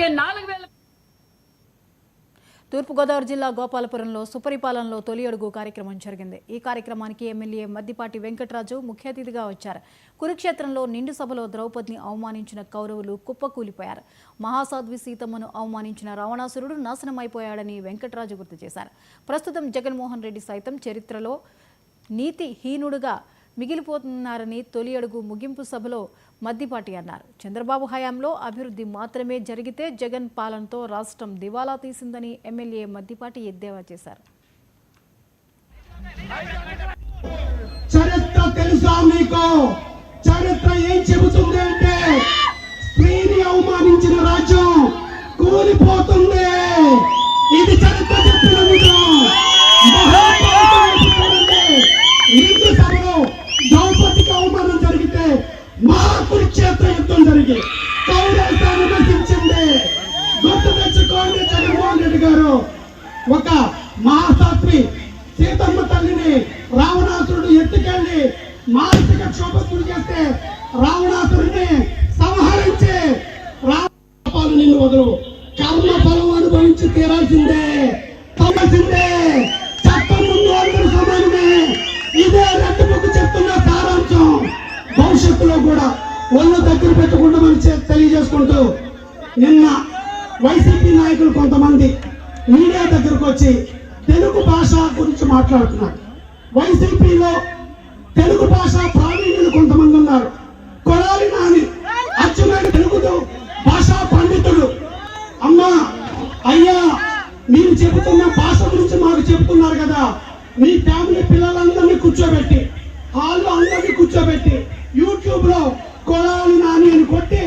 ఇప్పటికే 4000. తూర్పుగోదావరి జిల్లా గోపాలపురంలో సుపరిపాలనలో తొలి అడుగు కార్యక్రమం జరిగింది. ఈ కార్యక్రమానికి ఎమ్మెల్యే మద్దిపాటి వెంకటరాజు ముఖ్య అతిథిగా వచ్చారు. కురుక్షేత్రంలో నిండు సభలో ద్రౌపదిని అవమానించిన కౌరవులు కుప్పకూలిపోయారు. మహాసాధ్వి సీతమ్మను అవమానించిన రావణాసురుడు నాశనమైపోయాడని వెంకటరాజు గుర్తు చేశారు. ప్రస్తుతం జగన్మోహన్ రెడ్డి సైతం చరిత్రలో నీతిహీనుడుగా మిగిలిపోతున్నారని తొలి అడుగు ముగింపు సభలో మద్దిపాటి అన్నారు. చంద్రబాబు హయాంలో అభివృద్ధి మాత్రమే జరిగితే జగన్ పాలనతో రాష్ట్రం దివాలా తీసిందని ఎమ్మెల్యే మద్దిపాటి ఎద్దేవా చేశారు. చరిత్ర తెలుసా మీకు? చరిత్ర ఏం చెబుతుంది అంటే స్త్రీని అవమానించిన రాజ్యం కూలిపోతుంది. ఇది చరిత్ర చెప్పిన నిండు సభలో ద్రౌపదికి అవమానం జరిగితే మహాకురుక్షేత్ర యుద్ధం జరిగి కౌరవులను విమర్శించింది. గుర్తు తెచ్చుకోండి, జగన్మోహన్ రెడ్డి గారు ఒక మహాసాత్వి సీతమ్మ తల్లిని రావణాసురుడు ఎత్తుకెళ్లి మానసిక క్షోభకు గురి చేస్తే రావణాసురుడిని సంహరించి రావణాలు నిన్ను వదలవు, కర్మ ఫలం అనుభవించి తీరాల్సిందే, తవ్వాల్సిందే. చట్టం ముందు అందరూ సమానమే. ఇదే రెడ్డి బుక్ చెప్తున్న సారాంశం. భవిష్యత్తులో కూడా ఒళ్ళు దగ్గర పెట్టకుండా మనం తెలియజేసుకుంటూ నిన్న వైసీపీ నాయకులు కొంతమంది మీడియా దగ్గరకు వచ్చి తెలుగు భాష గురించి మాట్లాడుతున్నారు. వైసీపీలో తెలుగు భాష ప్రావీణ్యులు కొంతమంది ఉన్నారు. కొడాలి నాని అచ్చుమైన తెలుగు భాషా పండితుడు. అమ్మా అయ్యా, మీరు చెబుతున్న భాష గురించి మాకు చెబుతున్నారు కదా, మీ ఫ్యామిలీ పిల్లలందరినీ కూర్చోబెట్టి హాల్లో అందరినీ కూర్చోబెట్టి యూట్యూబ్ లో కొడాలి నాని అని కొట్టి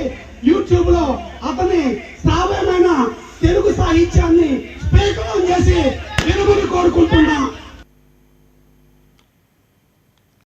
యూట్యూబ్ లో అతని శ్రావ్యమైన తెలుగు సాహిత్యాన్ని